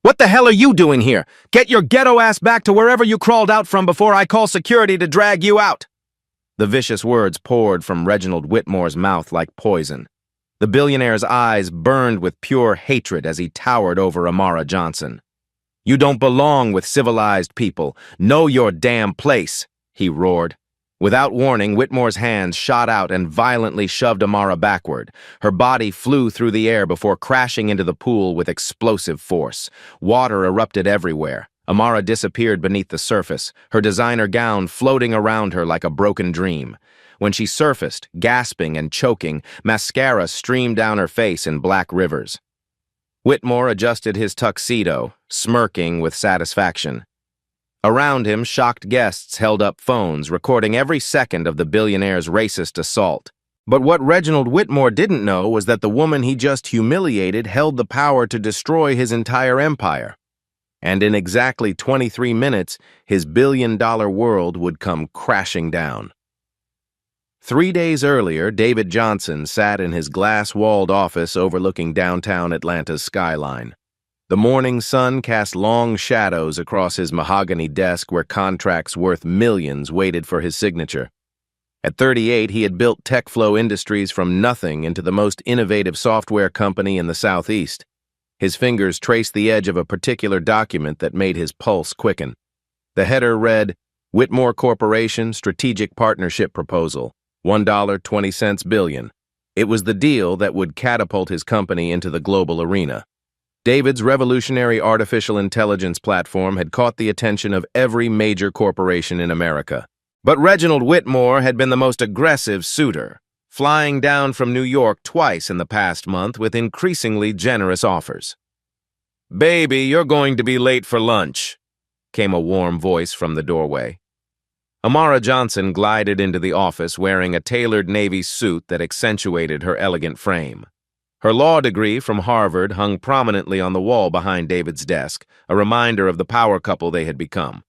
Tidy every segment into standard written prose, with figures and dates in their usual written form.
What the hell are you doing here? Get your ghetto ass back to wherever you crawled out from before I call security to drag you out. The vicious words poured from Reginald Whitmore's mouth like poison. The billionaire's eyes burned with pure hatred as he towered over Amara Johnson. You don't belong with civilized people. Know your damn place, he roared. Without warning, Whitmore's hands shot out and violently shoved Amara backward. Her body flew through the air before crashing into the pool with explosive force. Water erupted everywhere. Amara disappeared beneath the surface, her designer gown floating around her like a broken dream. When she surfaced, gasping and choking, mascara streamed down her face in black rivers. Whitmore adjusted his tuxedo, smirking with satisfaction. Around him, shocked guests held up phones, recording every second of the billionaire's racist assault. But what Reginald Whitmore didn't know was that the woman he just humiliated held the power to destroy his entire empire. And in exactly 23 minutes, his billion-dollar world would come crashing down. 3 days earlier, David Johnson sat in his glass-walled office overlooking downtown Atlanta's skyline. The morning sun cast long shadows across his mahogany desk where contracts worth millions waited for his signature. At 38, he had built TechFlow Industries from nothing into the most innovative software company in the Southeast. His fingers traced the edge of a particular document that made his pulse quicken. The header read, Whitmore Corporation Strategic Partnership Proposal, $1.20 billion. It was the deal that would catapult his company into the global arena. David's revolutionary artificial intelligence platform had caught the attention of every major corporation in America. But Reginald Whitmore had been the most aggressive suitor, flying down from New York twice in the past month with increasingly generous offers. "Baby, you're going to be late for lunch," came a warm voice from the doorway. Amara Johnson glided into the office wearing a tailored navy suit that accentuated her elegant frame. Her law degree from Harvard hung prominently on the wall behind David's desk, a reminder of the power couple they had become.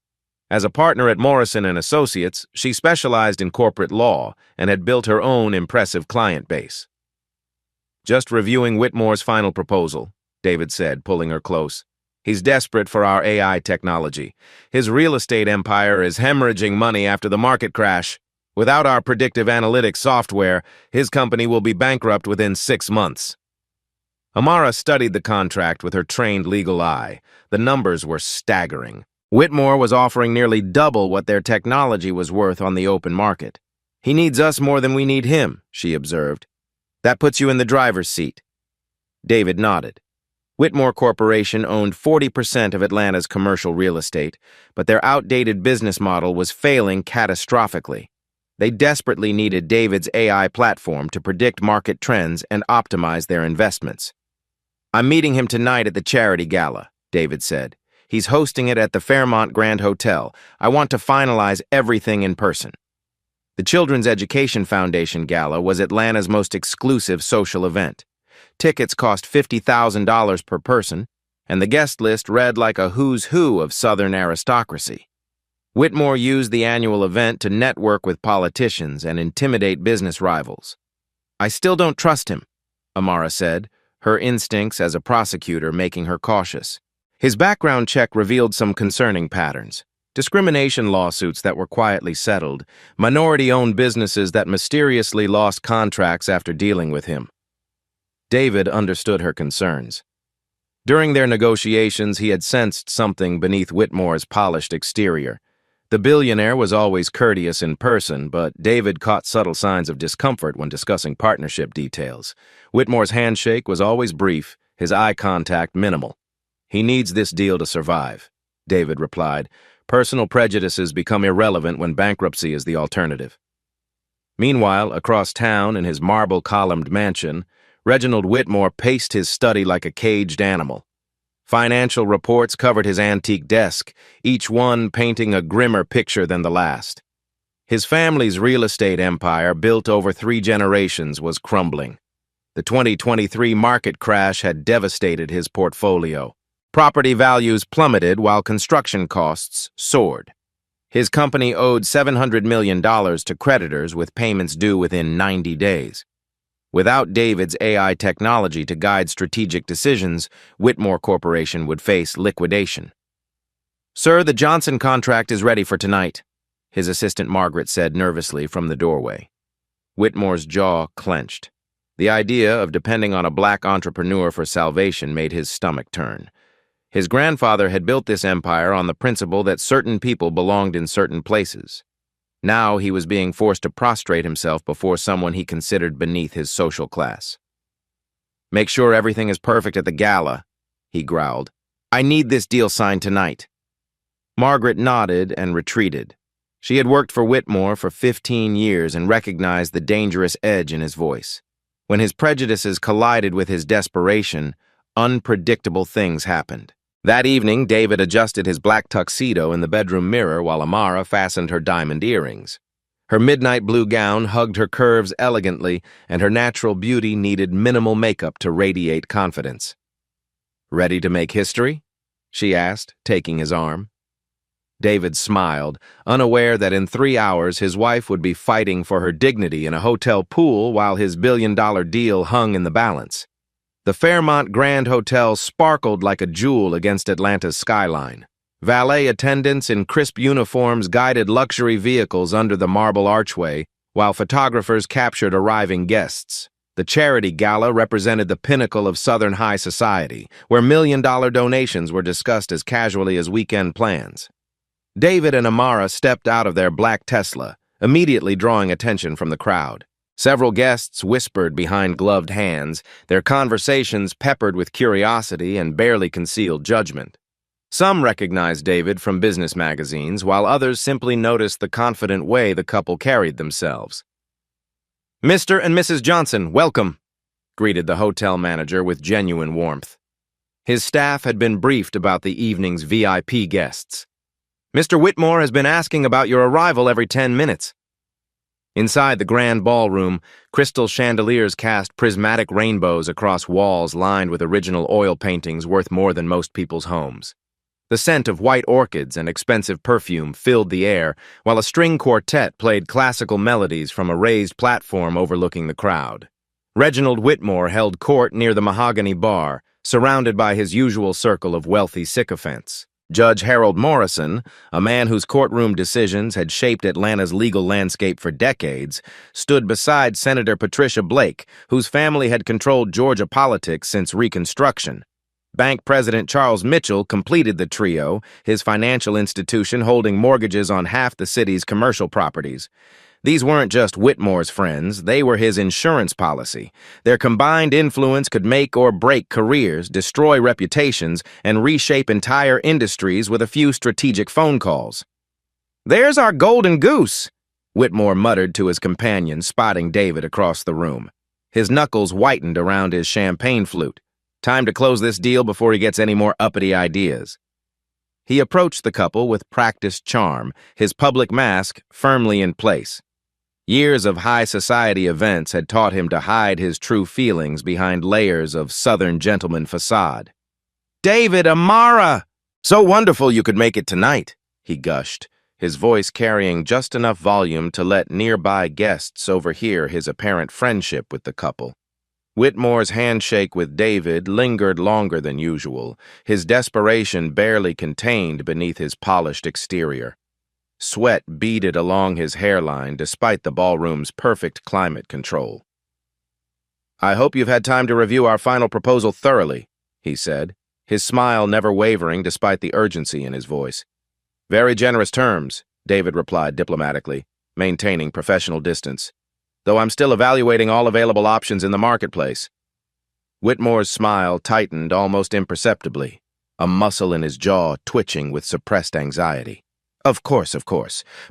As a partner at Morrison & Associates, she specialized in corporate law and had built her own impressive client base. "Just reviewing Whitmore's final proposal," David said, pulling her close. "He's desperate for our AI technology. His real estate empire is hemorrhaging money after the market crash. Without our predictive analytics software, his company will be bankrupt within 6 months." Amara studied the contract with her trained legal eye. The numbers were staggering. Whitmore was offering nearly double what their technology was worth on the open market. "He needs us more than we need him," she observed. "That puts you in the driver's seat." David nodded. Whitmore Corporation owned 40% of Atlanta's commercial real estate, but their outdated business model was failing catastrophically. They desperately needed David's AI platform to predict market trends and optimize their investments. "I'm meeting him tonight at the charity gala," David said. "He's hosting it at the Fairmont Grand Hotel. I want to finalize everything in person." The Children's Education Foundation Gala was Atlanta's most exclusive social event. Tickets cost $50,000 per person, and the guest list read like a who's who of Southern aristocracy. Whitmore used the annual event to network with politicians and intimidate business rivals. "I still don't trust him," Amara said, her instincts as a prosecutor making her cautious. His background check revealed some concerning patterns. Discrimination lawsuits that were quietly settled, minority-owned businesses that mysteriously lost contracts after dealing with him. David understood her concerns. During their negotiations, he had sensed something beneath Whitmore's polished exterior. The billionaire was always courteous in person, but David caught subtle signs of discomfort when discussing partnership details. Whitmore's handshake was always brief, his eye contact minimal. "He needs this deal to survive," David replied. "Personal prejudices become irrelevant when bankruptcy is the alternative." Meanwhile, across town in his marble-columned mansion, Reginald Whitmore paced his study like a caged animal. Financial reports covered his antique desk, each one painting a grimmer picture than the last. His family's real estate empire, built over 3 generations, was crumbling. The 2023 market crash had devastated his portfolio. Property values plummeted while construction costs soared. His company owed $700 million to creditors with payments due within 90 days. Without David's AI technology to guide strategic decisions, Whitmore Corporation would face liquidation. "Sir, the Johnson contract is ready for tonight," his assistant Margaret said nervously from the doorway. Whitmore's jaw clenched. The idea of depending on a black entrepreneur for salvation made his stomach turn. His grandfather had built this empire on the principle that certain people belonged in certain places. Now he was being forced to prostrate himself before someone he considered beneath his social class. "Make sure everything is perfect at the gala," he growled. "I need this deal signed tonight." Margaret nodded and retreated. She had worked for Whitmore for 15 years and recognized the dangerous edge in his voice. When his prejudices collided with his desperation, unpredictable things happened. That evening, David adjusted his black tuxedo in the bedroom mirror while Amara fastened her diamond earrings. Her midnight blue gown hugged her curves elegantly, and her natural beauty needed minimal makeup to radiate confidence. "Ready to make history?" she asked, taking his arm. David smiled, unaware that in 3 hours his wife would be fighting for her dignity in a hotel pool while his billion-dollar deal hung in the balance. The Fairmont Grand Hotel sparkled like a jewel against Atlanta's skyline. Valet attendants in crisp uniforms guided luxury vehicles under the marble archway, while photographers captured arriving guests. The charity gala represented the pinnacle of Southern high society, where million-dollar donations were discussed as casually as weekend plans. David and Amara stepped out of their black Tesla, immediately drawing attention from the crowd. Several guests whispered behind gloved hands, their conversations peppered with curiosity and barely concealed judgment. Some recognized David from business magazines, while others simply noticed the confident way the couple carried themselves. "Mr. and Mrs. Johnson, welcome," greeted the hotel manager with genuine warmth. His staff had been briefed about the evening's VIP guests. "Mr. Whitmore has been asking about your arrival every 10 minutes. Inside the grand ballroom, crystal chandeliers cast prismatic rainbows across walls lined with original oil paintings worth more than most people's homes. The scent of white orchids and expensive perfume filled the air, while a string quartet played classical melodies from a raised platform overlooking the crowd. Reginald Whitmore held court near the mahogany bar, surrounded by his usual circle of wealthy sycophants. Judge Harold Morrison, a man whose courtroom decisions had shaped Atlanta's legal landscape for decades, stood beside Senator Patricia Blake, whose family had controlled Georgia politics since Reconstruction. Bank President Charles Mitchell completed the trio, his financial institution holding mortgages on half the city's commercial properties. These weren't just Whitmore's friends, they were his insurance policy. Their combined influence could make or break careers, destroy reputations, and reshape entire industries with a few strategic phone calls. "There's our golden goose," Whitmore muttered to his companion, spotting David across the room. His knuckles whitened around his champagne flute. Time to close this deal before he gets any more uppity ideas. He approached the couple with practiced charm, his public mask firmly in place. Years of high society events had taught him to hide his true feelings behind layers of Southern gentleman facade. "David, Amara! So wonderful you could make it tonight," he gushed, his voice carrying just enough volume to let nearby guests overhear his apparent friendship with the couple. Whitmore's handshake with David lingered longer than usual, his desperation barely contained beneath his polished exterior. Sweat beaded along his hairline despite the ballroom's perfect climate control. "I hope you've had time to review our final proposal thoroughly," he said, his smile never wavering despite the urgency in his voice. "Very generous terms," David replied diplomatically, maintaining professional distance, "though I'm still evaluating all available options in the marketplace." Whitmore's smile tightened almost imperceptibly, a muscle in his jaw twitching with suppressed anxiety. Of course,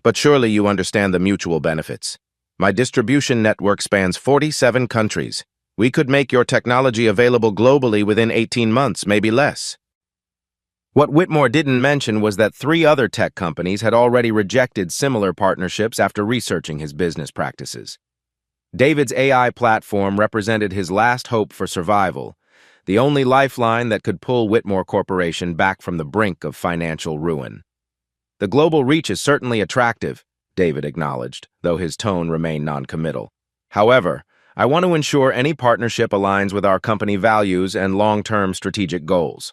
but surely you understand the mutual benefits. My distribution network spans 47 countries. We could make your technology available globally within 18 months, maybe less." What Whitmore didn't mention was that 3 other tech companies had already rejected similar partnerships after researching his business practices. David's AI platform represented his last hope for survival, the only lifeline that could pull Whitmore Corporation back from the brink of financial ruin. "The global reach is certainly attractive," David acknowledged, though his tone remained noncommittal. "However, I want to ensure any partnership aligns with our company values and long-term strategic goals.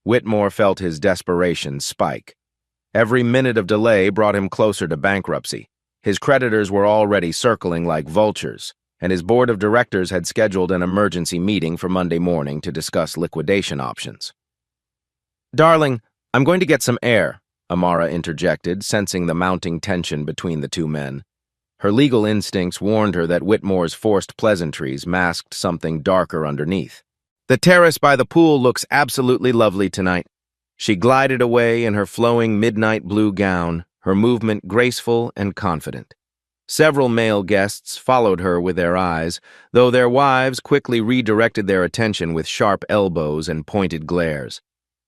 Whitmore felt his desperation spike. Every minute of delay brought him closer to bankruptcy. His creditors were already circling like vultures, and his board of directors had scheduled an emergency meeting for Monday morning to discuss liquidation options. "Darling, I'm going to get some air," Amara interjected, sensing the mounting tension between the two men. Her legal instincts warned her that Whitmore's forced pleasantries masked something darker underneath. "The terrace by the pool looks absolutely lovely tonight." She glided away in her flowing midnight blue gown, her movement graceful and confident. Several male guests followed her with their eyes, though their wives quickly redirected their attention with sharp elbows and pointed glares.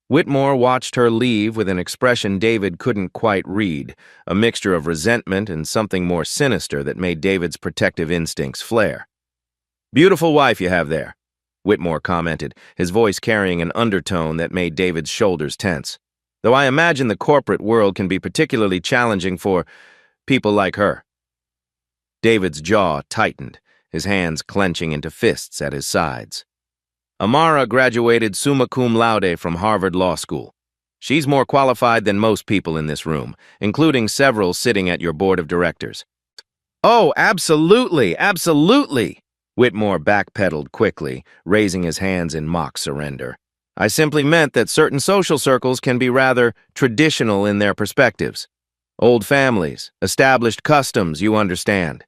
Whitmore watched her leave with an expression David couldn't quite read, a mixture of resentment and something more sinister that made David's protective instincts flare. "Beautiful wife you have there," Whitmore commented, his voice carrying an undertone that made David's shoulders tense. "Though I imagine the corporate world can be particularly challenging for people like her." David's jaw tightened, his hands clenching into fists at his sides. "Amara graduated summa cum laude from Harvard Law School. She's more qualified than most people in this room, including several sitting at your board of directors." "Oh, absolutely, absolutely!" Whitmore backpedaled quickly, raising his hands in mock surrender. "I simply meant that certain social circles can be rather traditional in their perspectives. Old families, established customs, you understand."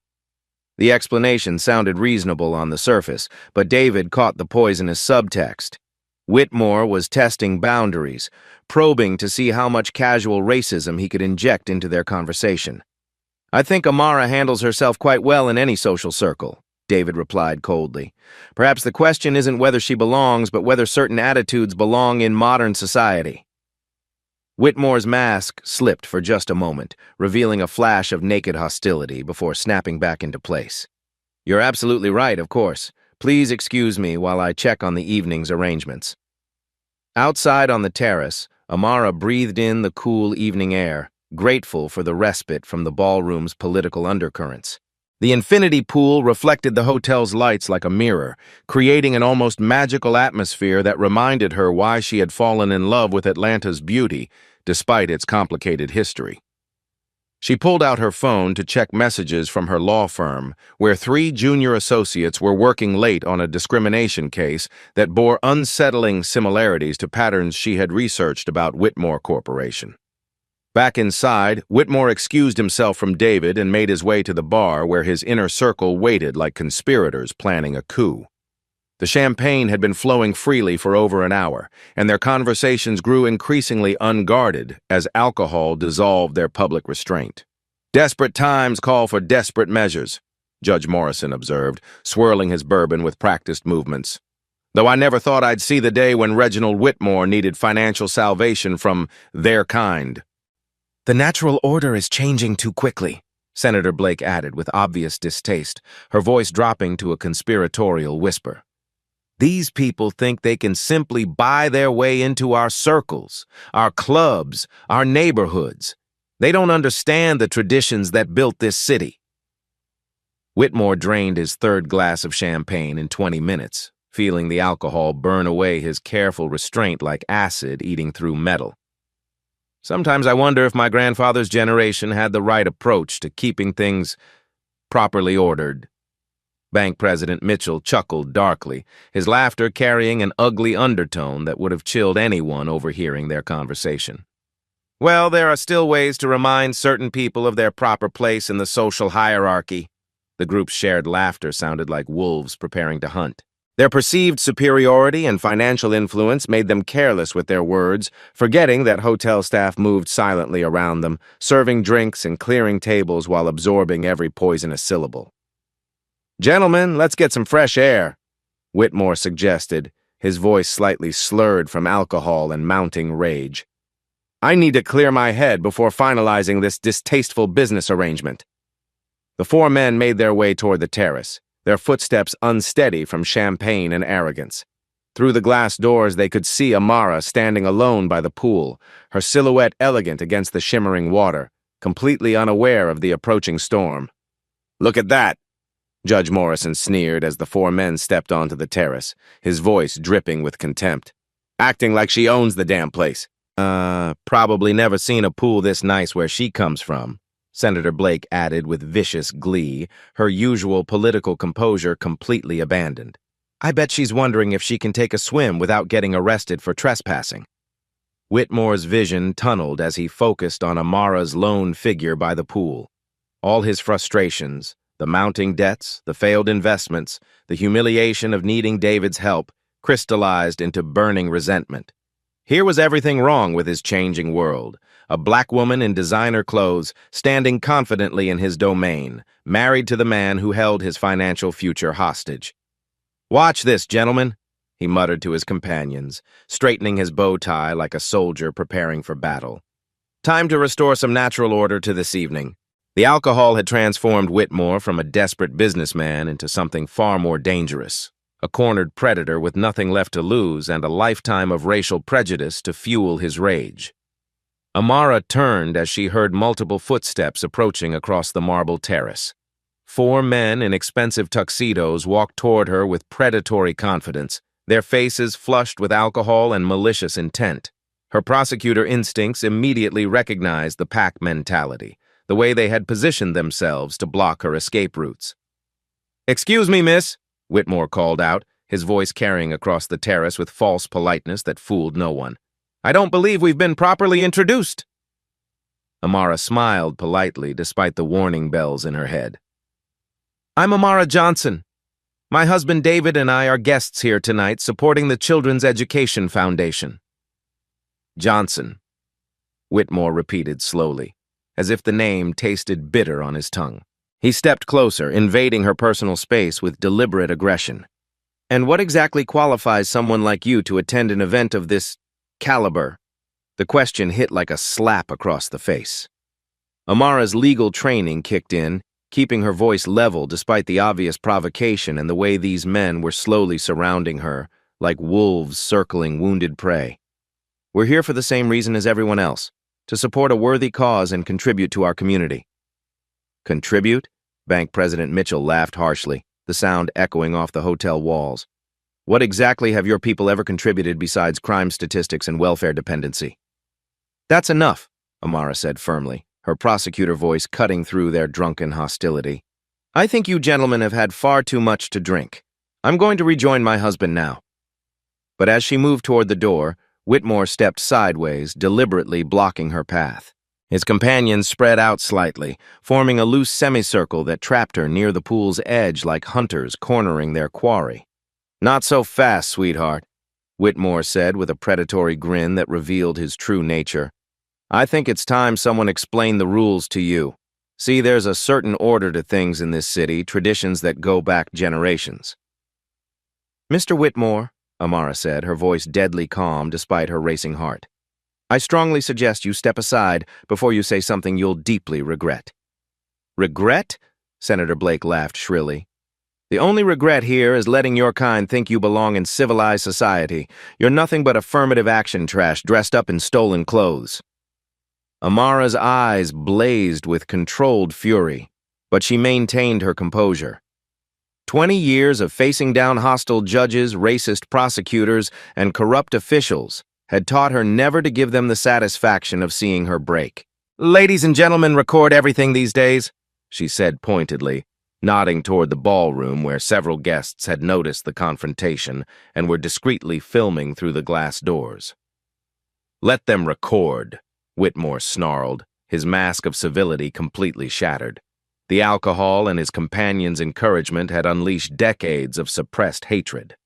The explanation sounded reasonable on the surface, but David caught the poisonous subtext. Whitmore was testing boundaries, probing to see how much casual racism he could inject into their conversation. "I think Amara handles herself quite well in any social circle," David replied coldly. "Perhaps the question isn't whether she belongs, but whether certain attitudes belong in modern society." Whitmore's mask slipped for just a moment, revealing a flash of naked hostility before snapping back into place. "You're absolutely right, of course. Please excuse me while I check on the evening's arrangements." Outside on the terrace, Amara breathed in the cool evening air, grateful for the respite from the ballroom's political undercurrents. The infinity pool reflected the hotel's lights like a mirror, creating an almost magical atmosphere that reminded her why she had fallen in love with Atlanta's beauty, despite its complicated history. She pulled out her phone to check messages from her law firm, where 3 junior associates were working late on a discrimination case that bore unsettling similarities to patterns she had researched about Whitmore Corporation. Back inside, Whitmore excused himself from David and made his way to the bar where his inner circle waited like conspirators planning a coup. The champagne had been flowing freely for over an hour, and their conversations grew increasingly unguarded as alcohol dissolved their public restraint. "Desperate times call for desperate measures," Judge Morrison observed, swirling his bourbon with practiced movements. "Though I never thought I'd see the day when Reginald Whitmore needed financial salvation from their kind." "The natural order is changing too quickly," Senator Blake added with obvious distaste, her voice dropping to a conspiratorial whisper. "These people think they can simply buy their way into our circles, our clubs, our neighborhoods. They don't understand the traditions that built this city." Whitmore drained his 3rd glass of champagne in 20 minutes, feeling the alcohol burn away his careful restraint like acid eating through metal. "Sometimes I wonder if my grandfather's generation had the right approach to keeping things properly ordered." Bank President Mitchell chuckled darkly, his laughter carrying an ugly undertone that would have chilled anyone overhearing their conversation. "Well, there are still ways to remind certain people of their proper place in the social hierarchy." The group's shared laughter sounded like wolves preparing to hunt. Their perceived superiority and financial influence made them careless with their words, forgetting that hotel staff moved silently around them, serving drinks and clearing tables while absorbing every poisonous syllable. "Gentlemen, let's get some fresh air," Whitmore suggested, his voice slightly slurred from alcohol and mounting rage. "I need to clear my head before finalizing this distasteful business arrangement." The 4 men made their way toward the terrace, their footsteps unsteady from champagne and arrogance. Through the glass doors they could see Amara standing alone by the pool, her silhouette elegant against the shimmering water, completely unaware of the approaching storm. "Look at that!" Judge Morrison sneered as the four men stepped onto the terrace, his voice dripping with contempt. Acting like she owns the damn place. Probably never seen a pool this nice where she comes from, Senator Blake added with vicious glee, her usual political composure completely abandoned. I bet she's wondering if she can take a swim without getting arrested for trespassing. Whitmore's vision tunneled as he focused on Amara's lone figure by the pool. All his frustrations, the mounting debts, the failed investments, the humiliation of needing David's help, crystallized into burning resentment. Here was everything wrong with his changing world. A black woman in designer clothes, standing confidently in his domain, married to the man who held his financial future hostage. "Watch this, gentlemen," he muttered to his companions, straightening his bow tie like a soldier preparing for battle. "Time to restore some natural order to this evening." The alcohol had transformed Whitmore from a desperate businessman into something far more dangerous, a cornered predator with nothing left to lose and a lifetime of racial prejudice to fuel his rage. Amara turned as she heard multiple footsteps approaching across the marble terrace. Four men in expensive tuxedos walked toward her with predatory confidence, their faces flushed with alcohol and malicious intent. Her prosecutor instincts immediately recognized the pack mentality, the way they had positioned themselves to block her escape routes. "Excuse me, miss," Whitmore called out, his voice carrying across the terrace with false politeness that fooled no one. "I don't believe we've been properly introduced." Amara smiled politely despite the warning bells in her head. "I'm Amara Johnson. My husband David and I are guests here tonight supporting the Children's Education Foundation." "Johnson," Whitmore repeated slowly, as if the name tasted bitter on his tongue. He stepped closer, invading her personal space with deliberate aggression. "And what exactly qualifies someone like you to attend an event of this caliber?" The question hit like a slap across the face. Amara's legal training kicked in, keeping her voice level despite the obvious provocation and the way these men were slowly surrounding her, like wolves circling wounded prey. "We're here for the same reason as everyone else, to support a worthy cause and contribute to our community." "Contribute?" Bank President Mitchell laughed harshly, the sound echoing off the hotel walls. "What exactly have your people ever contributed besides crime statistics and welfare dependency?" "That's enough," Amara said firmly, her prosecutor voice cutting through their drunken hostility. "I think you gentlemen have had far too much to drink. I'm going to rejoin my husband now." But as she moved toward the door, Whitmore stepped sideways, deliberately blocking her path. His companions spread out slightly, forming a loose semicircle that trapped her near the pool's edge like hunters cornering their quarry. "Not so fast, sweetheart," Whitmore said with a predatory grin that revealed his true nature. "I think it's time someone explained the rules to you. See, there's a certain order to things in this city, traditions that go back generations." "Mr. Whitmore," Amara said, her voice deadly calm despite her racing heart, "I strongly suggest you step aside before you say something you'll deeply regret." "Regret?" Senator Blake laughed shrilly. "The only regret here is letting your kind think you belong in civilized society. You're nothing but affirmative action trash dressed up in stolen clothes." Amara's eyes blazed with controlled fury, but she maintained her composure. 20 years of facing down hostile judges, racist prosecutors, and corrupt officials had taught her never to give them the satisfaction of seeing her break. "Ladies and gentlemen record everything these days," she said pointedly, nodding toward the ballroom where several guests had noticed the confrontation and were discreetly filming through the glass doors. "Let them record," Whitmore snarled, his mask of civility completely shattered. The alcohol and his companions' encouragement had unleashed decades of suppressed hatred.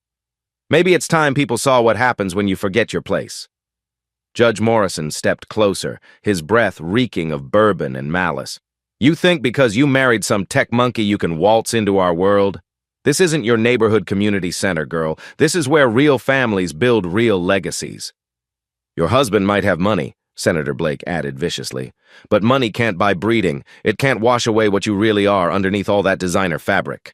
"Maybe it's time people saw what happens when you forget your place." Judge Morrison stepped closer, his breath reeking of bourbon and malice. "You think because you married some tech monkey you can waltz into our world? This isn't your neighborhood community center, girl. This is where real families build real legacies." "Your husband might have money," Senator Blake added viciously, "but money can't buy breeding. It can't wash away what you really are underneath all that designer fabric."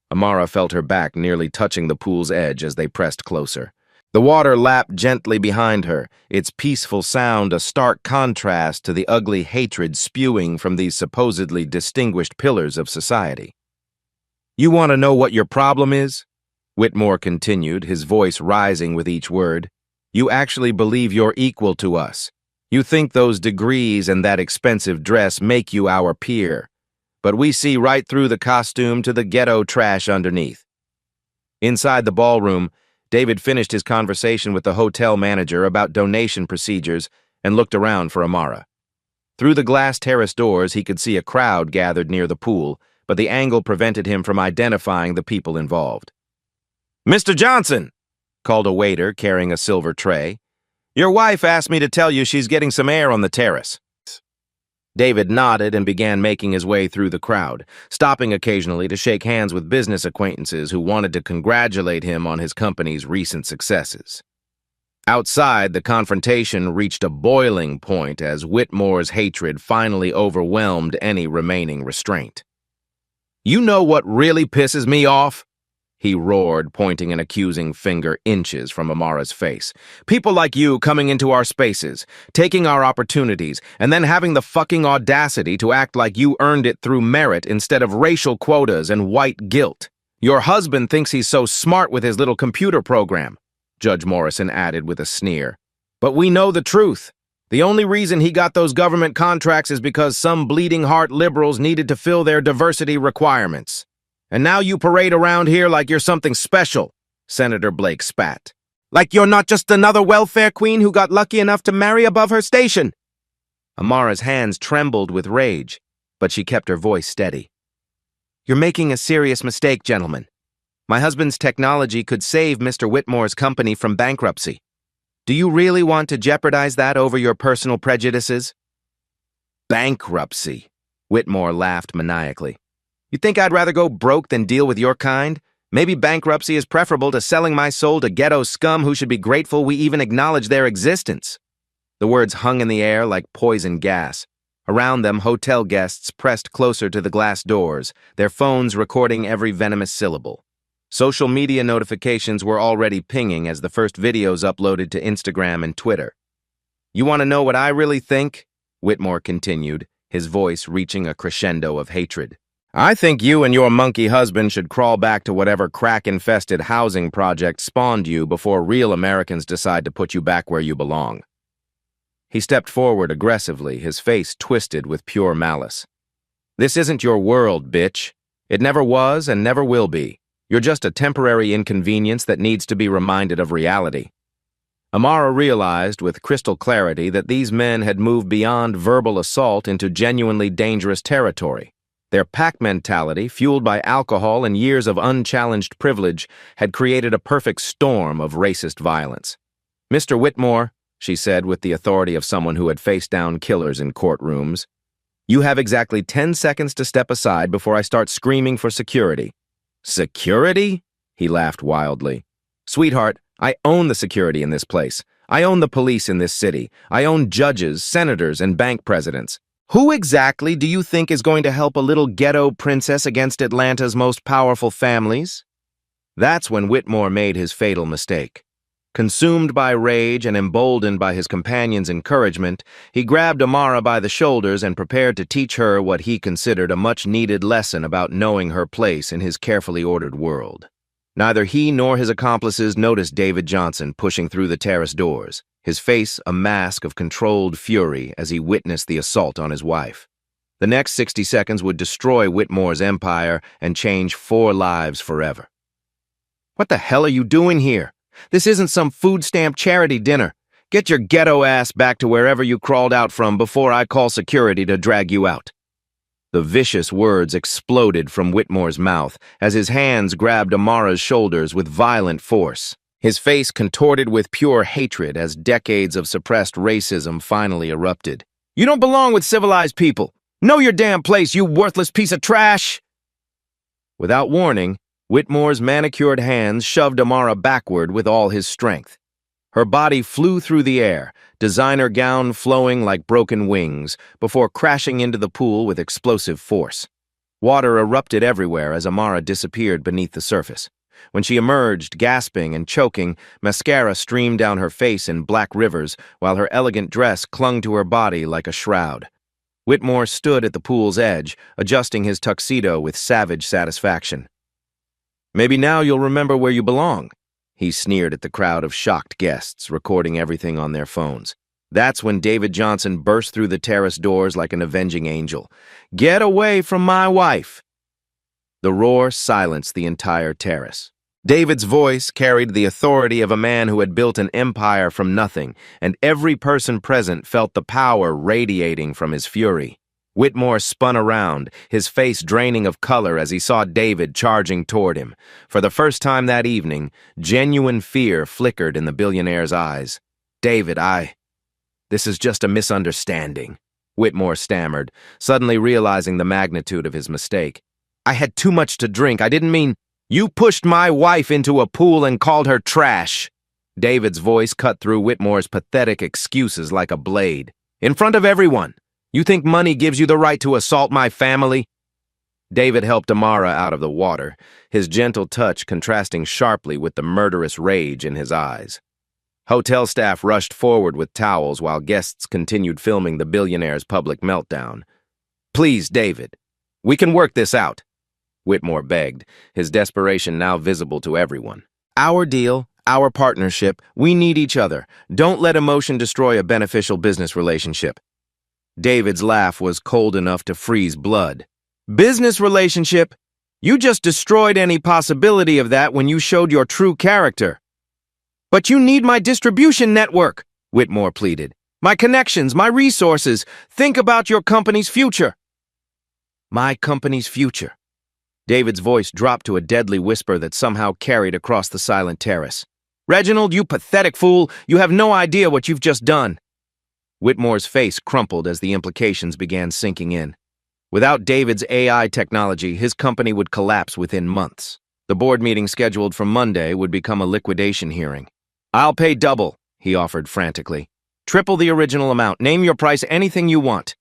Amara felt her back nearly touching the pool's edge as they pressed closer. The water lapped gently behind her, its peaceful sound a stark contrast to the ugly hatred spewing from these supposedly distinguished pillars of society. You want to know what your problem is? Whitmore continued, his voice rising with each word. You actually believe you're equal to us. You think those degrees and that expensive dress make you our peer. But we see right through the costume to the ghetto trash underneath. Inside the ballroom, David finished his conversation with the hotel manager about donation procedures and looked around for Amara. Through the glass terrace doors, he could see a crowd gathered near the pool, but the angle prevented him from identifying the people involved. "Mr. Johnson," called a waiter carrying a silver tray. "Your wife asked me to tell you she's getting some air on the terrace." David nodded and began making his way through the crowd, stopping occasionally to shake hands with business acquaintances who wanted to congratulate him on his company's recent successes. Outside, the confrontation reached a boiling point as Whitmore's hatred finally overwhelmed any remaining restraint. "You know what really pisses me off?" he roared, pointing an accusing finger inches from Amara's face. "People like you coming into our spaces, taking our opportunities, and then having the fucking audacity to act like you earned it through merit instead of racial quotas and white guilt. Your husband thinks he's so smart with his little computer program," Judge Morrison added with a sneer. "But we know the truth. The only reason he got those government contracts is because some bleeding heart liberals needed to fill their diversity requirements. And now you parade around here like you're something special," Senator Blake spat. "Like you're not just another welfare queen who got lucky enough to marry above her station." Amara's hands trembled with rage, but she kept her voice steady. "You're making a serious mistake, gentlemen. My husband's technology could save Mr. Whitmore's company from bankruptcy. Do you really want to jeopardize that over your personal prejudices?" "Bankruptcy," Whitmore laughed maniacally. "You think I'd rather go broke than deal with your kind? Maybe bankruptcy is preferable to selling my soul to ghetto scum who should be grateful we even acknowledge their existence." The words hung in the air like poison gas. Around them, hotel guests pressed closer to the glass doors, their phones recording every venomous syllable. Social media notifications were already pinging as the first videos uploaded to Instagram and Twitter. "You want to know what I really think?" Whitmore continued, his voice reaching a crescendo of hatred. "I think you and your monkey husband should crawl back to whatever crack-infested housing project spawned you before real Americans decide to put you back where you belong." He stepped forward aggressively, his face twisted with pure malice. "This isn't your world, bitch. It never was and never will be. You're just a temporary inconvenience that needs to be reminded of reality." Amara realized with crystal clarity that these men had moved beyond verbal assault into genuinely dangerous territory. Their pack mentality, fueled by alcohol and years of unchallenged privilege, had created a perfect storm of racist violence. "Mr. Whitmore," she said with the authority of someone who had faced down killers in courtrooms, "you have exactly 10 seconds to step aside before I start screaming for security." "Security?" He laughed wildly. "Sweetheart, I own the security in this place. I own the police in this city. I own judges, senators, and bank presidents. Who exactly do you think is going to help a little ghetto princess against Atlanta's most powerful families?" That's when Whitmore made his fatal mistake. Consumed by rage and emboldened by his companion's encouragement, he grabbed Amara by the shoulders and prepared to teach her what he considered a much-needed lesson about knowing her place in his carefully ordered world. Neither he nor his accomplices noticed David Johnson pushing through the terrace doors, his face a mask of controlled fury as he witnessed the assault on his wife. The next 60 seconds would destroy Whitmore's empire and change 4 lives forever. "What the hell are you doing here? This isn't some food stamp charity dinner. Get your ghetto ass back to wherever you crawled out from before I call security to drag you out." The vicious words exploded from Whitmore's mouth as his hands grabbed Amara's shoulders with violent force. His face contorted with pure hatred as decades of suppressed racism finally erupted. "You don't belong with civilized people. Know your damn place, you worthless piece of trash!" Without warning, Whitmore's manicured hands shoved Amara backward with all his strength. Her body flew through the air, designer gown flowing like broken wings, before crashing into the pool with explosive force. Water erupted everywhere as Amara disappeared beneath the surface. When she emerged, gasping and choking, mascara streamed down her face in black rivers, while her elegant dress clung to her body like a shroud. Whitmore stood at the pool's edge, adjusting his tuxedo with savage satisfaction. Maybe now you'll remember where you belong. He sneered at the crowd of shocked guests, recording everything on their phones. That's when David Johnson burst through the terrace doors like an avenging angel. "Get away from my wife!" The roar silenced the entire terrace. David's voice carried the authority of a man who had built an empire from nothing, and every person present felt the power radiating from his fury. Whitmore spun around, his face draining of color as he saw David charging toward him. For the first time that evening, genuine fear flickered in the billionaire's eyes. "David, this is just a misunderstanding," Whitmore stammered, suddenly realizing the magnitude of his mistake. "I had too much to drink. I didn't mean—" "You pushed my wife into a pool and called her trash." David's voice cut through Whitmore's pathetic excuses like a blade. "In front of everyone. You think money gives you the right to assault my family?" David helped Amara out of the water, his gentle touch contrasting sharply with the murderous rage in his eyes. Hotel staff rushed forward with towels while guests continued filming the billionaire's public meltdown. "Please, David, we can work this out," Whitmore begged, his desperation now visible to everyone. "Our deal, our partnership, we need each other. Don't let emotion destroy a beneficial business relationship." David's laugh was cold enough to freeze blood. "Business relationship? You just destroyed any possibility of that when you showed your true character." "But you need my distribution network," Whitmore pleaded. "My connections, my resources. Think about your company's future." "My company's future." David's voice dropped to a deadly whisper that somehow carried across the silent terrace. "Reginald, you pathetic fool, you have no idea what you've just done." Whitmore's face crumpled as the implications began sinking in. Without David's AI technology, his company would collapse within months. The board meeting scheduled for Monday would become a liquidation hearing. "I'll pay double," he offered frantically. "Triple the original amount. Name your price, anything you want."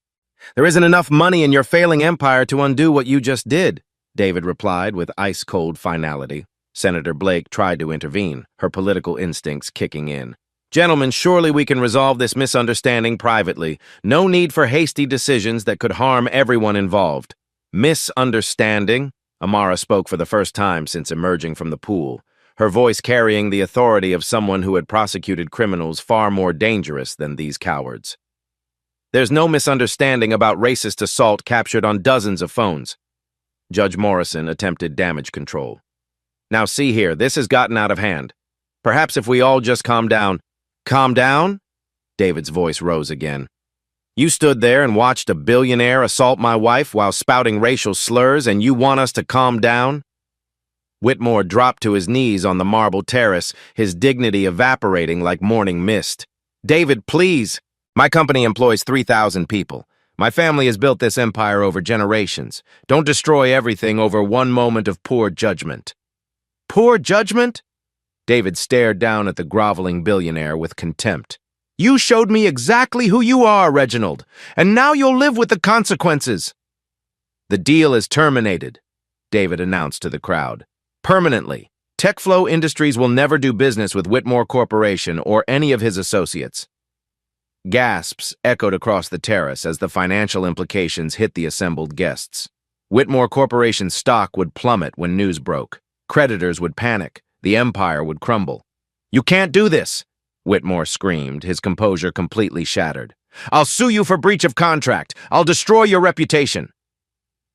"There isn't enough money in your failing empire to undo what you just did," David replied with ice-cold finality. Senator Blake tried to intervene, her political instincts kicking in. "Gentlemen, surely we can resolve this misunderstanding privately. No need for hasty decisions that could harm everyone involved." "Misunderstanding?" Amara spoke for the first time since emerging from the pool, her voice carrying the authority of someone who had prosecuted criminals far more dangerous than these cowards. "There's no misunderstanding about racist assault captured on dozens of phones." Judge Morrison attempted damage control. "Now see here, this has gotten out of hand. Perhaps if we all just calm down—" "Calm down?" David's voice rose again. "You stood there and watched a billionaire assault my wife while spouting racial slurs, and you want us to calm down?" Whitmore dropped to his knees on the marble terrace, his dignity evaporating like morning mist. "David, please. My company employs 3,000 people. My family has built this empire over generations. Don't destroy everything over one moment of poor judgment." "Poor judgment?" David stared down at the groveling billionaire with contempt. "You showed me exactly who you are, Reginald, and now you'll live with the consequences." "The deal is terminated," David announced to the crowd. "Permanently. Techflow Industries will never do business with Whitmore Corporation or any of his associates." Gasps echoed across the terrace as the financial implications hit the assembled guests. Whitmore Corporation's stock would plummet when news broke. Creditors would panic. The empire would crumble. "You can't do this," Whitmore screamed, his composure completely shattered. "I'll sue you for breach of contract. I'll destroy your reputation."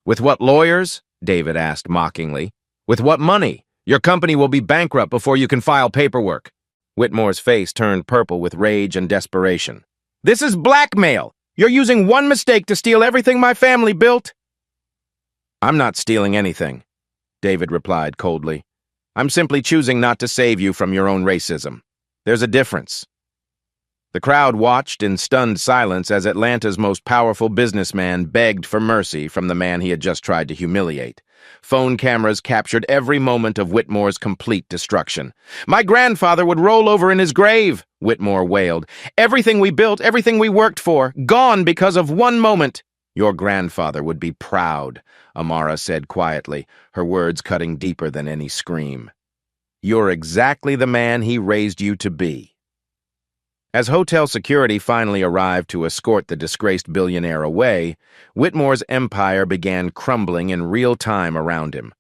"With what lawyers?" David asked mockingly. "With what money? Your company will be bankrupt before you can file paperwork." Whitmore's face turned purple with rage and desperation. "This is blackmail! You're using one mistake to steal everything my family built." "I'm not stealing anything," David replied coldly. "I'm simply choosing not to save you from your own racism. There's a difference." The crowd watched in stunned silence as Atlanta's most powerful businessman begged for mercy from the man he had just tried to humiliate. Phone cameras captured every moment of Whitmore's complete destruction. "My grandfather would roll over in his grave," Whitmore wailed. "Everything we built, everything we worked for, gone because of one moment." "Your grandfather would be proud," Amara said quietly, her words cutting deeper than any scream. "You're exactly the man he raised you to be." As hotel security finally arrived to escort the disgraced billionaire away, Whitmore's empire began crumbling in real time around him.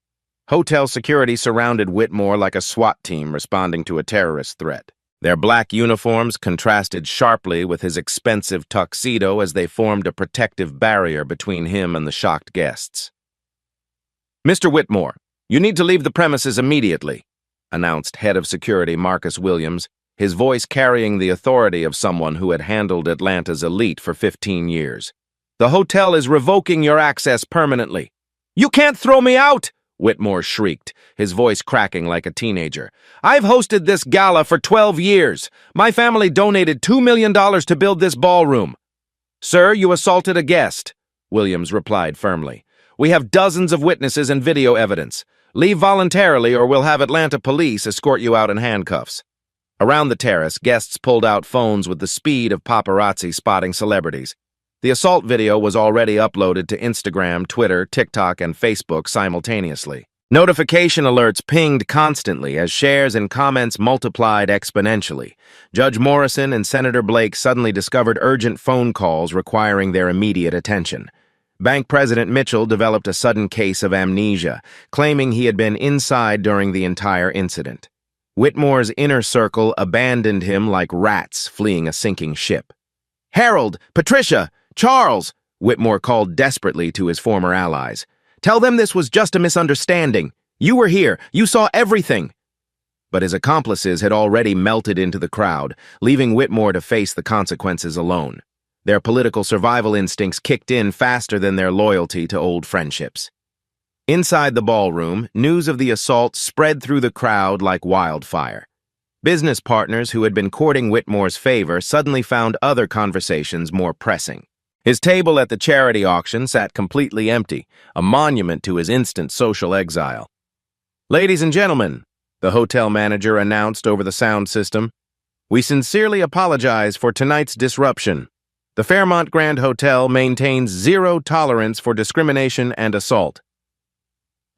Hotel security surrounded Whitmore like a SWAT team responding to a terrorist threat. Their black uniforms contrasted sharply with his expensive tuxedo as they formed a protective barrier between him and the shocked guests. "Mr. Whitmore, you need to leave the premises immediately," announced head of security Marcus Williams, his voice carrying the authority of someone who had handled Atlanta's elite for 15 years. "The hotel is revoking your access permanently." "You can't throw me out!" Whitmore shrieked, his voice cracking like a teenager. "I've hosted this gala for 12 years. My family donated $2 million to build this ballroom." "Sir, you assaulted a guest," Williams replied firmly. "We have dozens of witnesses and video evidence. Leave voluntarily or we'll have Atlanta police escort you out in handcuffs." Around the terrace, guests pulled out phones with the speed of paparazzi spotting celebrities. The assault video was already uploaded to Instagram, Twitter, TikTok, and Facebook simultaneously. Notification alerts pinged constantly as shares and comments multiplied exponentially. Judge Morrison and Senator Blake suddenly discovered urgent phone calls requiring their immediate attention. Bank President Mitchell developed a sudden case of amnesia, claiming he had been inside during the entire incident. Whitmore's inner circle abandoned him like rats fleeing a sinking ship. "Harold, Patricia, Charles," Whitmore called desperately to his former allies. "Tell them this was just a misunderstanding. You were here. You saw everything." But his accomplices had already melted into the crowd, leaving Whitmore to face the consequences alone. Their political survival instincts kicked in faster than their loyalty to old friendships. Inside the ballroom, news of the assault spread through the crowd like wildfire. Business partners who had been courting Whitmore's favor suddenly found other conversations more pressing. His table at the charity auction sat completely empty, a monument to his instant social exile. "Ladies and gentlemen," the hotel manager announced over the sound system, "we sincerely apologize for tonight's disruption. The Fairmont Grand Hotel maintains zero tolerance for discrimination and assault."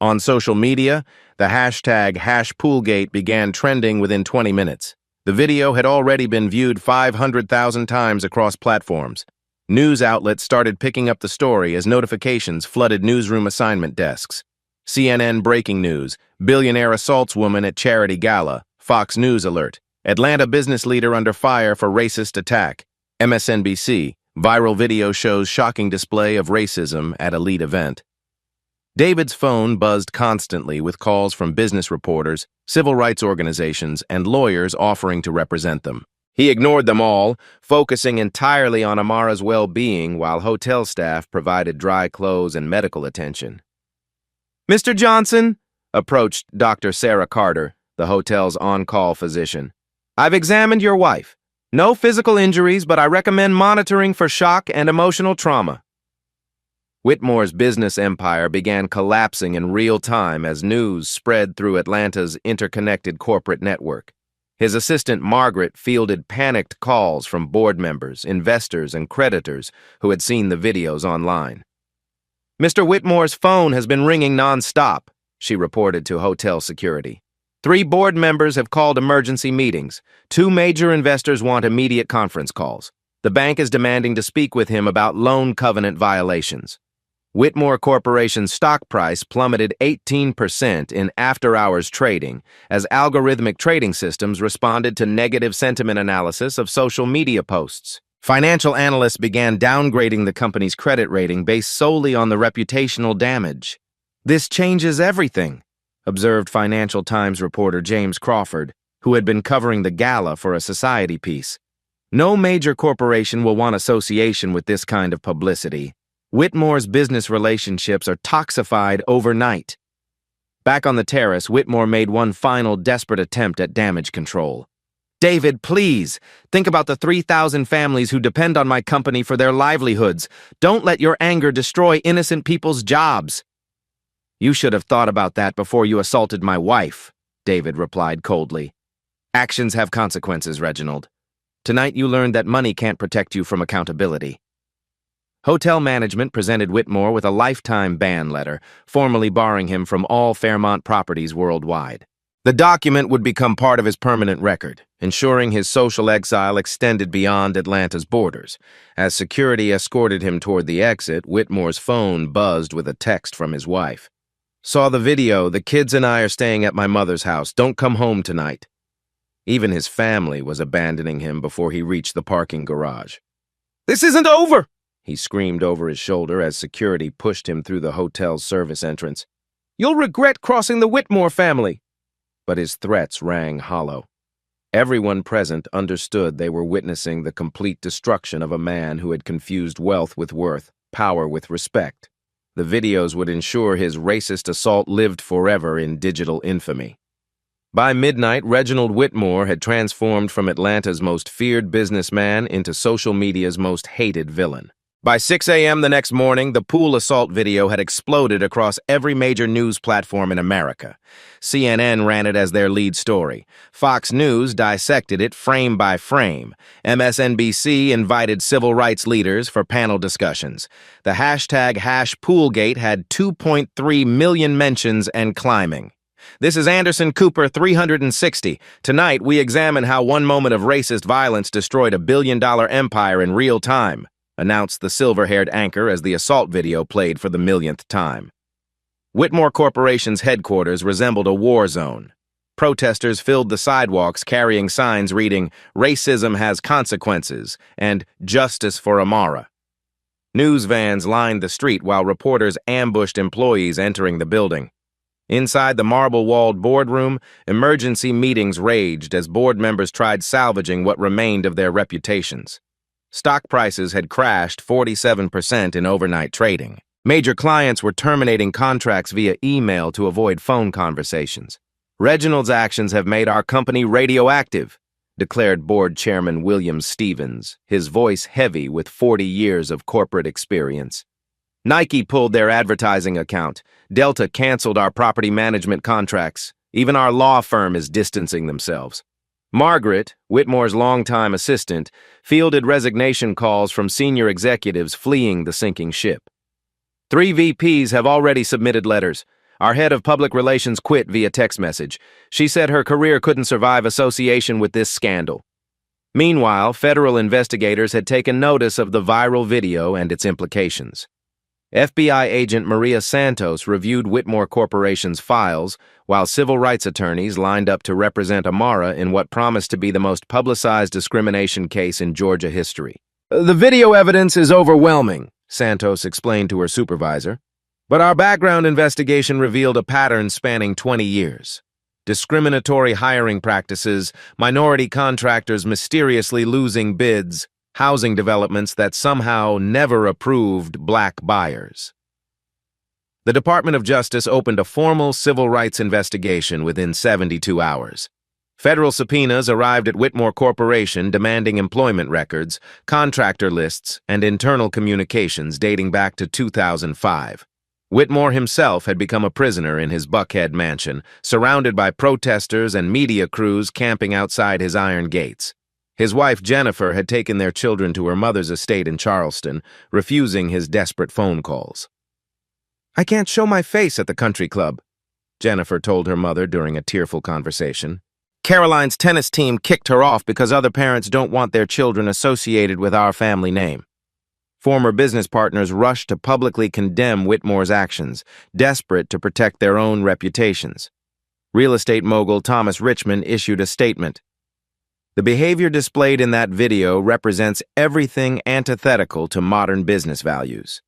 On social media, the hashtag #Poolgate began trending within 20 minutes. The video had already been viewed 500,000 times across platforms. News outlets started picking up the story as notifications flooded newsroom assignment desks. CNN breaking news: billionaire assaults woman at charity gala. Fox News alert: Atlanta business leader under fire for racist attack. MSNBC: viral video shows shocking display of racism at elite event. David's phone buzzed constantly with calls from business reporters, civil rights organizations, and lawyers offering to represent them. He ignored them all, focusing entirely on Amara's well-being while hotel staff provided dry clothes and medical attention. "Mr. Johnson," approached Dr. Sarah Carter, the hotel's on-call physician. "I've examined your wife. No physical injuries, but I recommend monitoring for shock and emotional trauma." Whitmore's business empire began collapsing in real time as news spread through Atlanta's interconnected corporate network. His assistant Margaret fielded panicked calls from board members, investors, and creditors who had seen the videos online. "Mr. Whitmore's phone has been ringing non-stop," she reported to hotel security. 3 board members have called emergency meetings. 2 major investors want immediate conference calls. The bank is demanding to speak with him about loan covenant violations. Whitmore Corporation's stock price plummeted 18% in after-hours trading as algorithmic trading systems responded to negative sentiment analysis of social media posts. Financial analysts began downgrading the company's credit rating based solely on the reputational damage. "This changes everything," observed Financial Times reporter James Crawford, who had been covering the gala for a society piece. "No major corporation will want association with this kind of publicity. Whitmore's business relationships are toxified overnight." Back on the terrace, Whitmore made one final desperate attempt at damage control. "David, please, think about the 3,000 families who depend on my company for their livelihoods. Don't let your anger destroy innocent people's jobs." "You should have thought about that before you assaulted my wife," David replied coldly. "Actions have consequences, Reginald. Tonight you learned that money can't protect you from accountability." Hotel management presented Whitmore with a lifetime ban letter, formally barring him from all Fairmont properties worldwide. The document would become part of his permanent record, ensuring his social exile extended beyond Atlanta's borders. As security escorted him toward the exit, Whitmore's phone buzzed with a text from his wife. Saw the video. The kids and I are staying at my mother's house. Don't come home tonight. Even his family was abandoning him before he reached the parking garage. This isn't over, he screamed over his shoulder as security pushed him through the hotel's service entrance. You'll regret crossing the Whitmore family. But his threats rang hollow. Everyone present understood they were witnessing the complete destruction of a man who had confused wealth with worth, power with respect. The videos would ensure his racist assault lived forever in digital infamy. By midnight, Reginald Whitmore had transformed from Atlanta's most feared businessman into social media's most hated villain. By 6 a.m. the next morning, the pool assault video had exploded across every major news platform in America. CNN ran it as their lead story. Fox News dissected it frame by frame. MSNBC invited civil rights leaders for panel discussions. The hashtag #Poolgate had 2.3 million mentions and climbing. This is Anderson Cooper 360. Tonight, we examine how one moment of racist violence destroyed a billion-dollar empire in real time, announced the silver-haired anchor as the assault video played for the millionth time. Whitmore Corporation's headquarters resembled a war zone. Protesters filled the sidewalks carrying signs reading, "Racism has consequences," and "Justice for Amara." News vans lined the street while reporters ambushed employees entering the building. Inside the marble-walled boardroom, emergency meetings raged as board members tried salvaging what remained of their reputations. Stock prices had crashed 47% in overnight trading. Major clients were terminating contracts via email to avoid phone conversations. Reginald's actions have made our company radioactive, declared board chairman William Stevens, his voice heavy with 40 years of corporate experience. Nike pulled their advertising account. Delta canceled our property management contracts. Even our law firm is distancing themselves. Margaret, Whitmore's longtime assistant, fielded resignation calls from senior executives fleeing the sinking ship. 3 VPs have already submitted letters. Our head of public relations quit via text message. She said her career couldn't survive association with this scandal. Meanwhile, federal investigators had taken notice of the viral video and its implications. FBI agent Maria Santos reviewed Whitmore Corporation's files, while civil rights attorneys lined up to represent Amara in what promised to be the most publicized discrimination case in Georgia history. The video evidence is overwhelming, Santos explained to her supervisor, but our background investigation revealed a pattern spanning 20 years. Discriminatory hiring practices, minority contractors mysteriously losing bids, housing developments that somehow never approved black buyers. The Department of Justice opened a formal civil rights investigation within 72 hours. Federal subpoenas arrived at Whitmore Corporation demanding employment records, contractor lists, and internal communications dating back to 2005. Whitmore himself had become a prisoner in his Buckhead mansion, surrounded by protesters and media crews camping outside his iron gates. His wife, Jennifer, had taken their children to her mother's estate in Charleston, refusing his desperate phone calls. I can't show my face at the country club, Jennifer told her mother during a tearful conversation. Caroline's tennis team kicked her off because other parents don't want their children associated with our family name. Former business partners rushed to publicly condemn Whitmore's actions, desperate to protect their own reputations. Real estate mogul Thomas Richmond issued a statement. The behavior displayed in that video represents everything antithetical to modern business values.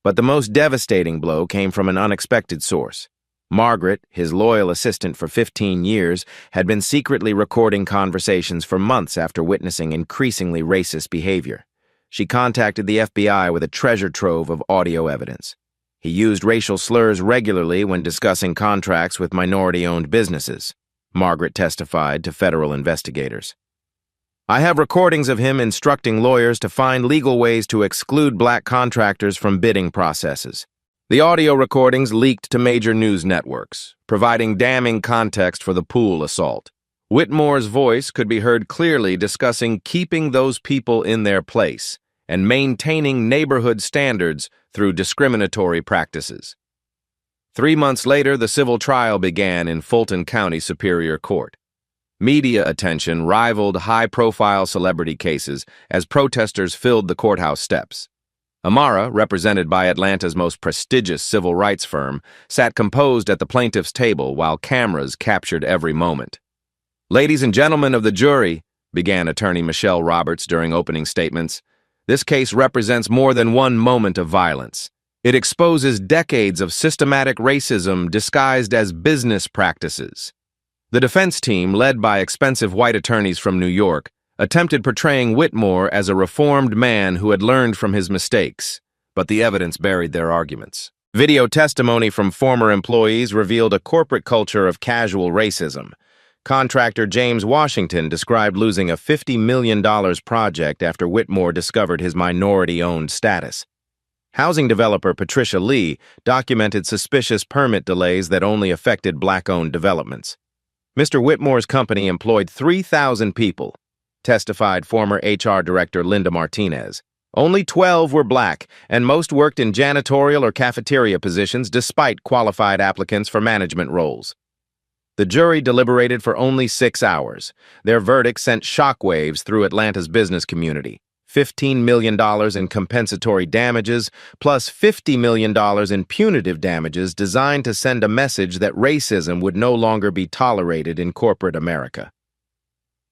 But the most devastating blow came from an unexpected source. Margaret, his loyal assistant for 15 years, had been secretly recording conversations for months after witnessing increasingly racist behavior. She contacted the FBI with a treasure trove of audio evidence. He used racial slurs regularly when discussing contracts with minority-owned businesses, Margaret testified to federal investigators. I have recordings of him instructing lawyers to find legal ways to exclude black contractors from bidding processes. The audio recordings leaked to major news networks, providing damning context for the pool assault. Whitmore's voice could be heard clearly discussing keeping those people in their place and maintaining neighborhood standards through discriminatory practices. 3 months later, the civil trial began in Fulton County Superior Court. Media attention rivaled high-profile celebrity cases as protesters filled the courthouse steps. Amara, represented by Atlanta's most prestigious civil rights firm, sat composed at the plaintiff's table while cameras captured every moment. "Ladies and gentlemen of the jury," began attorney Michelle Roberts during opening statements, "this case represents more than one moment of violence. It exposes decades of systematic racism disguised as business practices." The defense team, led by expensive white attorneys from New York, attempted portraying Whitmore as a reformed man who had learned from his mistakes, but the evidence buried their arguments. Video testimony from former employees revealed a corporate culture of casual racism. Contractor James Washington described losing a $50 million project after Whitmore discovered his minority-owned status. Housing developer Patricia Lee documented suspicious permit delays that only affected black-owned developments. Mr. Whitmore's company employed 3,000 people, testified former HR Director Linda Martinez. Only 12 were black, and most worked in janitorial or cafeteria positions despite qualified applicants for management roles. The jury deliberated for only 6 hours. Their verdict sent shockwaves through Atlanta's business community. $15 million in compensatory damages, plus $50 million in punitive damages designed to send a message that racism would no longer be tolerated in corporate America.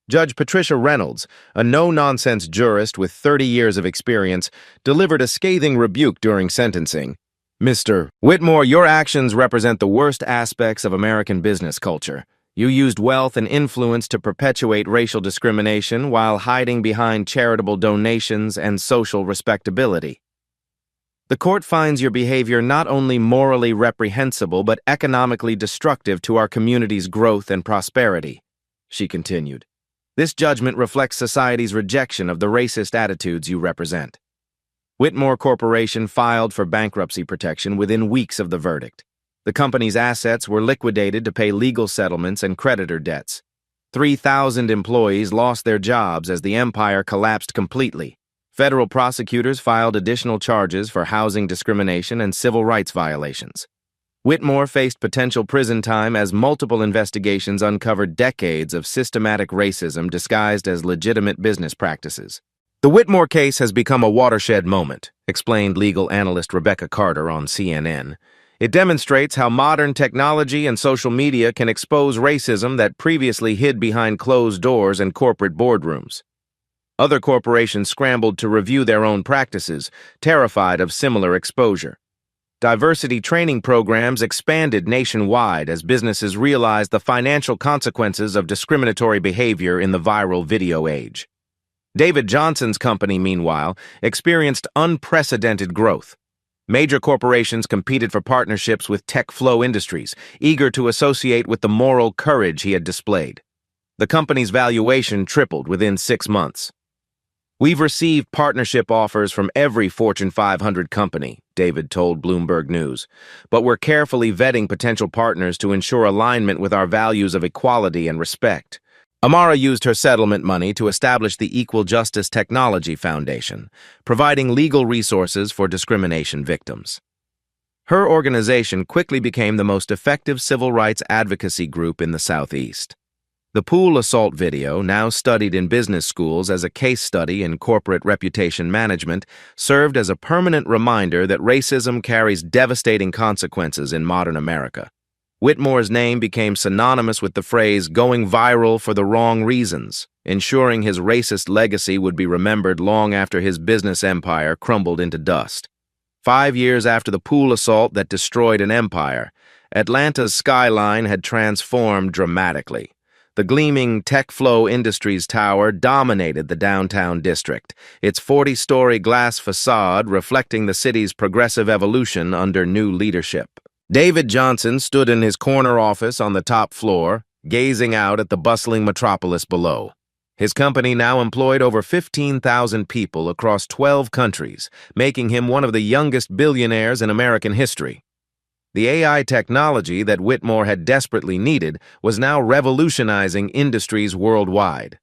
Judge Patricia Reynolds, a no-nonsense jurist with 30 years of experience, delivered a scathing rebuke during sentencing. "Mr. Whitmore, your actions represent the worst aspects of American business culture. You used wealth and influence to perpetuate racial discrimination while hiding behind charitable donations and social respectability. The court finds your behavior not only morally reprehensible but economically destructive to our community's growth and prosperity," she continued. "This judgment reflects society's rejection of the racist attitudes you represent." Whitmore Corporation filed for bankruptcy protection within weeks of the verdict. The company's assets were liquidated to pay legal settlements and creditor debts. 3,000 employees lost their jobs as the empire collapsed completely. Federal prosecutors filed additional charges for housing discrimination and civil rights violations. Whitmore faced potential prison time as multiple investigations uncovered decades of systematic racism disguised as legitimate business practices. "The Whitmore case has become a watershed moment," explained legal analyst Rebecca Carter on CNN. "It demonstrates how modern technology and social media can expose racism that previously hid behind closed doors in corporate boardrooms." Other corporations scrambled to review their own practices, terrified of similar exposure. Diversity training programs expanded nationwide as businesses realized the financial consequences of discriminatory behavior in the viral video age. David Johnson's company, meanwhile, experienced unprecedented growth. Major corporations competed for partnerships with Tech Flow Industries, eager to associate with the moral courage he had displayed. The company's valuation tripled within 6 months. "We've received partnership offers from every Fortune 500 company," David told Bloomberg News, "but we're carefully vetting potential partners to ensure alignment with our values of equality and respect." Amara used her settlement money to establish the Equal Justice Technology Foundation, providing legal resources for discrimination victims. Her organization quickly became the most effective civil rights advocacy group in the Southeast. The pool assault video, now studied in business schools as a case study in corporate reputation management, served as a permanent reminder that racism carries devastating consequences in modern America. Whitmore's name became synonymous with the phrase "going viral for the wrong reasons," ensuring his racist legacy would be remembered long after his business empire crumbled into dust. 5 years after the pool assault that destroyed an empire, Atlanta's skyline had transformed dramatically. The gleaming Tech Flow Industries tower dominated the downtown district, its 40-story glass facade reflecting the city's progressive evolution under new leadership. David Johnson stood in his corner office on the top floor, gazing out at the bustling metropolis below. His company now employed over 15,000 people across 12 countries, making him one of the youngest billionaires in American history. The AI technology that Whitmore had desperately needed was now revolutionizing industries worldwide.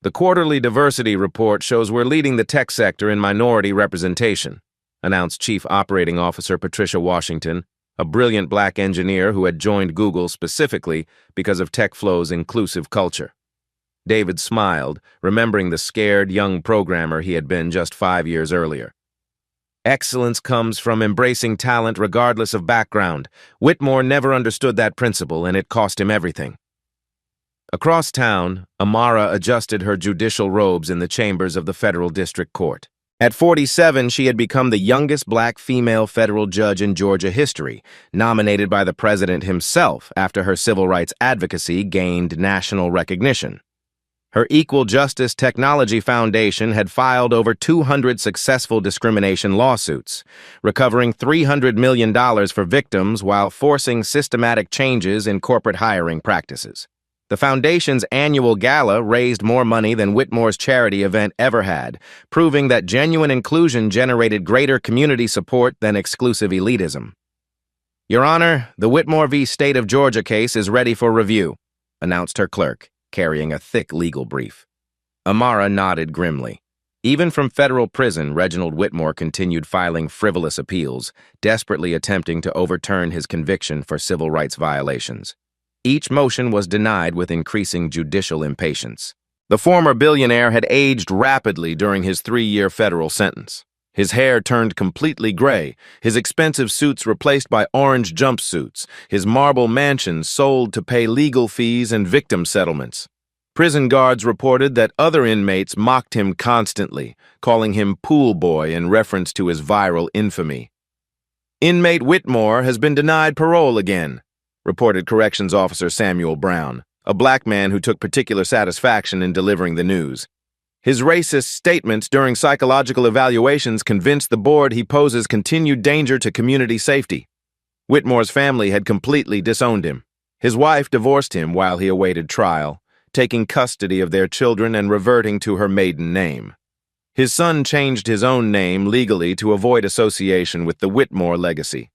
"The quarterly diversity report shows we're leading the tech sector in minority representation," announced Chief Operating Officer Patricia Washington, a brilliant black engineer who had joined Google specifically because of TechFlow's inclusive culture. David smiled, remembering the scared young programmer he had been just 5 years earlier. Excellence comes from embracing talent regardless of background. Whitmore never understood that principle, and it cost him everything. Across town, Amara adjusted her judicial robes in the chambers of the federal district court. At 47, she had become the youngest black female federal judge in Georgia history, nominated by the president himself after her civil rights advocacy gained national recognition. Her Equal Justice Technology Foundation had filed over 200 successful discrimination lawsuits, recovering $300 million for victims while forcing systematic changes in corporate hiring practices. The foundation's annual gala raised more money than Whitmore's charity event ever had, proving that genuine inclusion generated greater community support than exclusive elitism. Your Honor, the Whitmore v. State of Georgia case is ready for review, announced her clerk, carrying a thick legal brief. Amara nodded grimly. Even from federal prison, Reginald Whitmore continued filing frivolous appeals, desperately attempting to overturn his conviction for civil rights violations. Each motion was denied with increasing judicial impatience. The former billionaire had aged rapidly during his 3-year federal sentence. His hair turned completely gray, his expensive suits replaced by orange jumpsuits, his marble mansions sold to pay legal fees and victim settlements. Prison guards reported that other inmates mocked him constantly, calling him pool boy in reference to his viral infamy. Inmate Whitmore has been denied parole again, reported Corrections Officer Samuel Brown, a black man who took particular satisfaction in delivering the news. His racist statements during psychological evaluations convinced the board he poses continued danger to community safety. Whitmore's family had completely disowned him. His wife divorced him while he awaited trial, taking custody of their children and reverting to her maiden name. His son changed his own name legally to avoid association with the Whitmore legacy.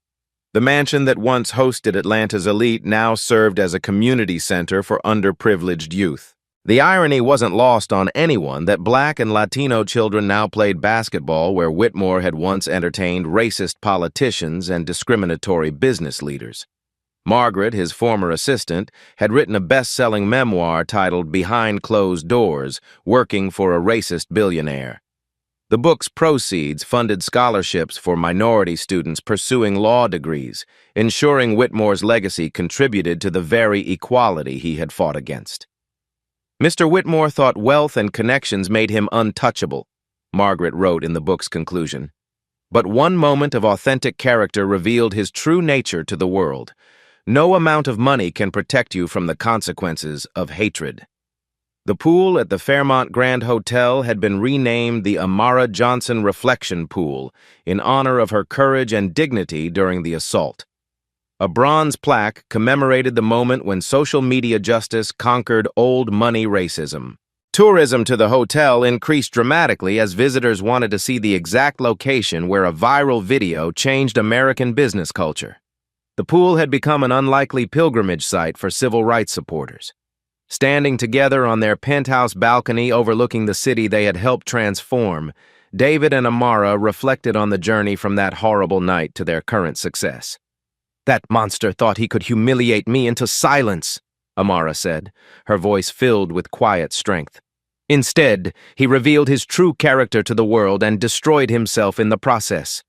The mansion that once hosted Atlanta's elite now served as a community center for underprivileged youth. The irony wasn't lost on anyone that black and Latino children now played basketball where Whitmore had once entertained racist politicians and discriminatory business leaders. Margaret, his former assistant, had written a best-selling memoir titled Behind Closed Doors, Working for a Racist Billionaire. The book's proceeds funded scholarships for minority students pursuing law degrees, ensuring Whitmore's legacy contributed to the very equality he had fought against. Mr. Whitmore thought wealth and connections made him untouchable, Margaret wrote in the book's conclusion. But one moment of authentic character revealed his true nature to the world. No amount of money can protect you from the consequences of hatred. The pool at the Fairmont Grand Hotel had been renamed the Amara Johnson Reflection Pool in honor of her courage and dignity during the assault. A bronze plaque commemorated the moment when social media justice conquered old money racism. Tourism to the hotel increased dramatically as visitors wanted to see the exact location where a viral video changed American business culture. The pool had become an unlikely pilgrimage site for civil rights supporters. Standing together on their penthouse balcony overlooking the city they had helped transform, David and Amara reflected on the journey from that horrible night to their current success. "That monster thought he could humiliate me into silence," Amara said, her voice filled with quiet strength. "Instead, he revealed his true character to the world and destroyed himself in the process."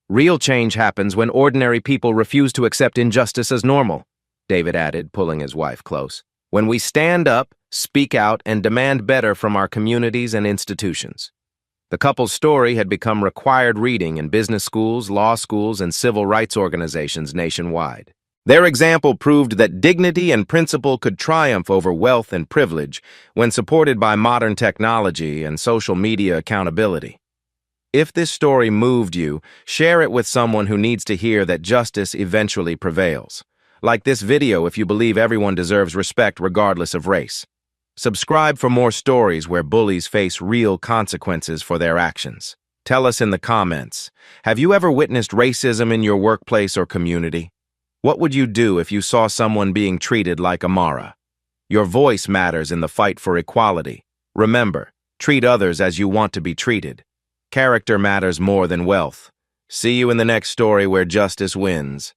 "Real change happens when ordinary people refuse to accept injustice as normal," David added, pulling his wife close. "When we stand up, speak out, and demand better from our communities and institutions." The couple's story had become required reading in business schools, law schools, and civil rights organizations nationwide. Their example proved that dignity and principle could triumph over wealth and privilege when supported by modern technology and social media accountability. If this story moved you, share it with someone who needs to hear that justice eventually prevails. Like this video if you believe everyone deserves respect regardless of race. Subscribe for more stories where bullies face real consequences for their actions. Tell us in the comments, have you ever witnessed racism in your workplace or community? What would you do if you saw someone being treated like Amara? Your voice matters in the fight for equality. Remember, treat others as you want to be treated. Character matters more than wealth. See you in the next story where justice wins.